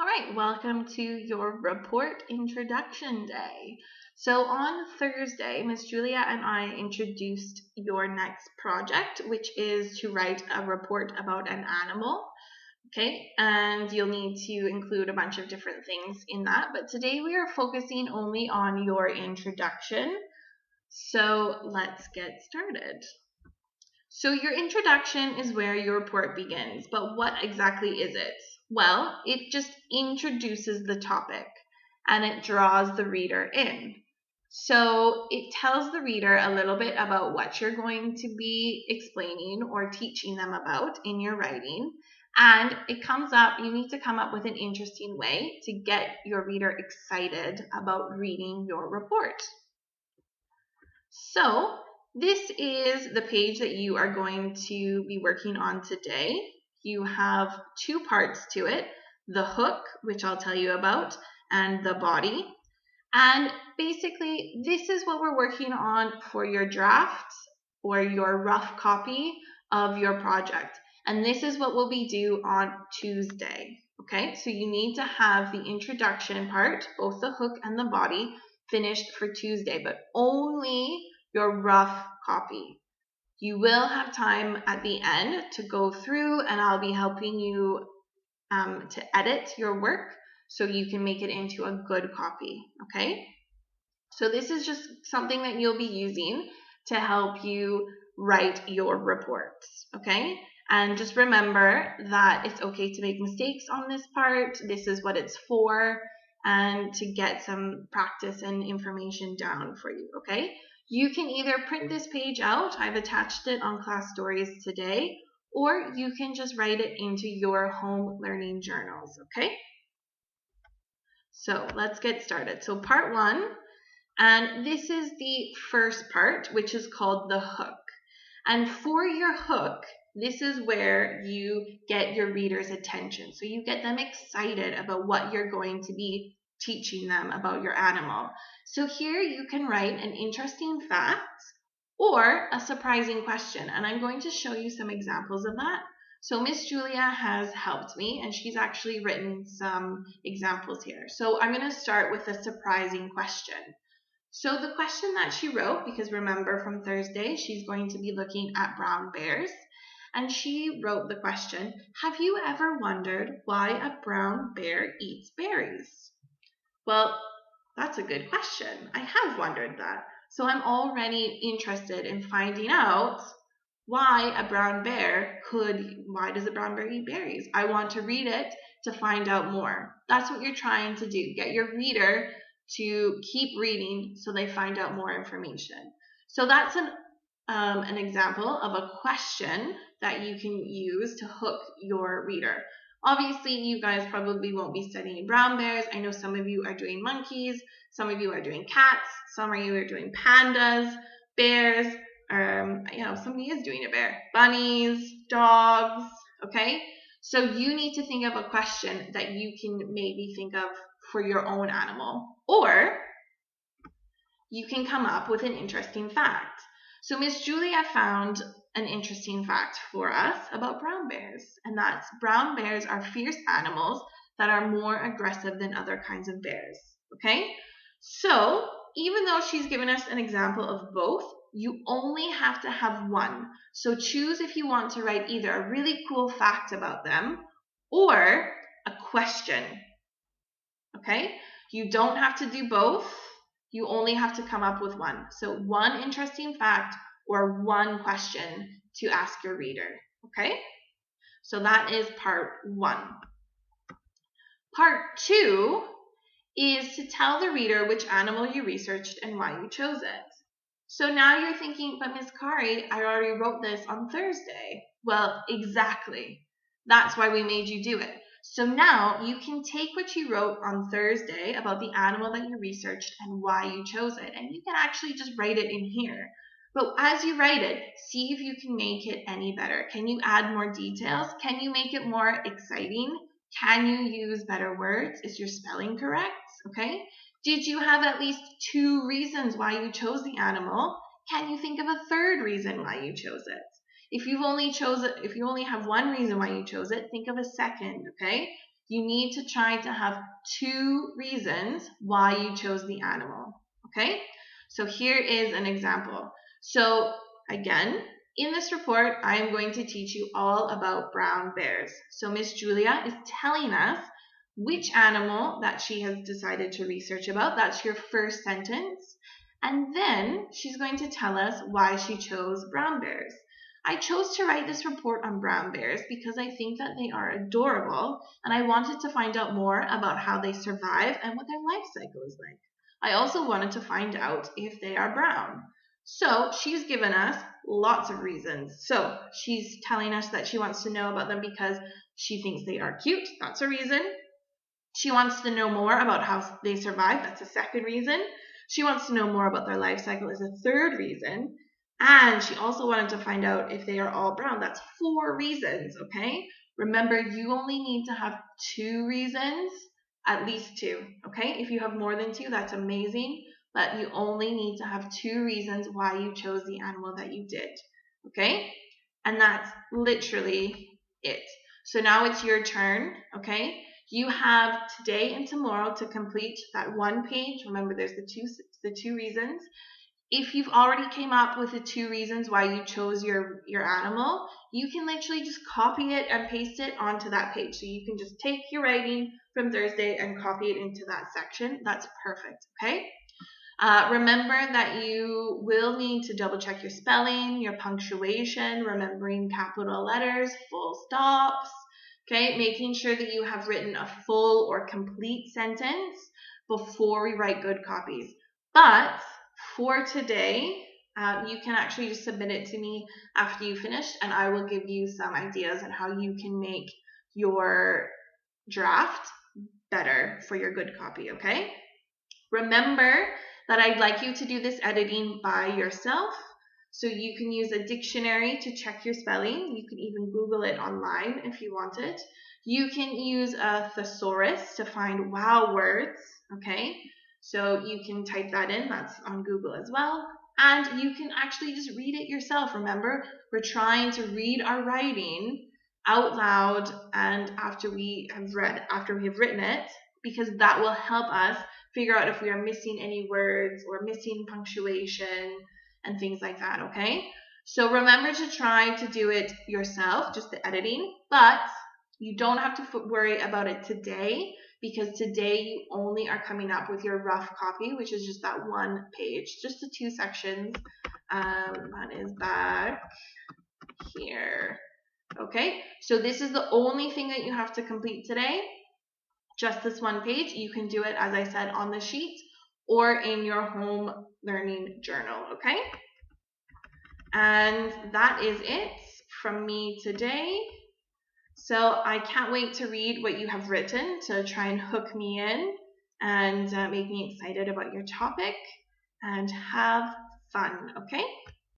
All right, welcome to your report introduction day. So on Thursday, Miss Julia and I introduced your next project, which is to write a report about an animal. Okay, and you'll need to include a bunch of different things in that. But today we are focusing only on your introduction. So let's get started. So your introduction is where your report begins, but what exactly is it? Well, it just introduces the topic and it draws the reader in. So it tells the reader a little bit about what you're going to be explaining or teaching them about in your writing. And you need to come up with an interesting way to get your reader excited about reading your report. So this is the page that you are going to be working on today. You have two parts to it, the hook, which I'll tell you about, and the body. And basically, this is what we're working on for your draft or your rough copy of your project. And this is what will be due on Tuesday. Okay, so you need to have the introduction part, both the hook and the body, finished for Tuesday, but only your rough copy. You will have time at the end to go through, and I'll be helping you to edit your work so you can make it into a good copy, okay? So this is just something that you'll be using to help you write your reports, okay? And just remember that it's okay to make mistakes on this part. This is what it's for, and to get some practice and information down for you, okay? You can either print this page out, I've attached it on Class Stories today, or you can just write it into your home learning journals, okay? So let's get started. So part 1, and this is the first part, which is called the hook. And for your hook, this is where you get your reader's attention. So you get them excited about what you're going to be teaching them about your animal. So here you can write an interesting fact or a surprising question. And I'm going to show you some examples of that. So Miss Julia has helped me, and she's actually written some examples here. So I'm going to start with a surprising question. So the question that she wrote, because remember from Thursday, she's going to be looking at brown bears, and she wrote the question, have you ever wondered why a brown bear eats berries? Well, that's a good question. I have wondered that. So I'm already interested in finding out why does a brown bear eat berries? I want to read it to find out more. That's what you're trying to do. Get your reader to keep reading so they find out more information. So that's an example of a question that you can use to hook your reader. Obviously, you guys probably won't be studying brown bears. I know some of you are doing monkeys, some of you are doing cats, some of you are doing pandas, bears, somebody is doing a bear, bunnies, dogs, okay? So you need to think of a question that you can maybe think of for your own animal, or you can come up with an interesting fact. So Miss Julia found an interesting fact for us about brown bears, and that's brown bears are fierce animals that are more aggressive than other kinds of bears, okay? So even though she's given us an example of both, you only have to have one. So choose if you want to write either a really cool fact about them or a question, okay? You don't have to do both. You only have to come up with one. So one interesting fact or one question to ask your reader, okay? So that is part 1. Part 2 is to tell the reader which animal you researched and why you chose it. So now you're thinking, but Ms. Kari, I already wrote this on Thursday. Well, exactly. That's why we made you do it. So now you can take what you wrote on Thursday about the animal that you researched and why you chose it, and you can actually just write it in here. But as you write it, see if you can make it any better. Can you add more details? Can you make it more exciting? Can you use better words? Is your spelling correct? Okay. Did you have at least 2 reasons why you chose the animal? Can you think of a third reason why you chose it? If you only have one reason why you chose it, think of a second, okay? you need to try to have 2 reasons why you chose the animal. Okay? So here is an example. So again, in this report, I am going to teach you all about brown bears. So Miss Julia is telling us which animal that she has decided to research about. That's your first sentence. And then she's going to tell us why she chose brown bears. I chose to write this report on brown bears because I think that they are adorable, and I wanted to find out more about how they survive and what their life cycle is like. I also wanted to find out if they are brown. So she's given us lots of reasons. So she's telling us that she wants to know about them because she thinks they are cute. That's a reason. She wants to know more about how they survive. That's a second reason. She wants to know more about their life cycle is a third reason. And she also wanted to find out if they are all brown. That's 4 reasons, okay? Remember, you only need to have 2 reasons, at least 2, okay? If you have more than 2, that's amazing, but you only need to have 2 reasons why you chose the animal that you did, okay? And that's literally it. So now it's your turn, okay? You have today and tomorrow to complete that 1 page. Remember, there's the two reasons. If you've already came up with the 2 reasons why you chose your animal, you can literally just copy it and paste it onto that page. So you can just take your writing from Thursday and copy it into that section. That's perfect, okay? Remember that you will need to double check your spelling, your punctuation, remembering capital letters, full stops, okay? Making sure that you have written a full or complete sentence before we write good copies. But for today, you can actually just submit it to me after you finish, and I will give you some ideas on how you can make your draft better for your good copy, okay? Remember that I'd like you to do this editing by yourself. So you can use a dictionary to check your spelling. You can even Google it online if you want it. You can use a thesaurus to find wow words, okay? So you can type that in. That's on Google as well. And you can actually just read it yourself. Remember, we're trying to read our writing out loud and after we have written it, because that will help us figure out if we are missing any words or missing punctuation and things like that, okay? So remember to try to do it yourself, just the editing, but you don't have to worry about it today because today you only are coming up with your rough copy, which is just that 1 page, just the 2 sections. That is back here. Okay, so this is the only thing that you have to complete today. Just this 1 page. You can do it, as I said, on the sheet or in your home learning journal, okay? And that is it from me today. So I can't wait to read what you have written to try and hook me in and make me excited about your topic and have fun, okay?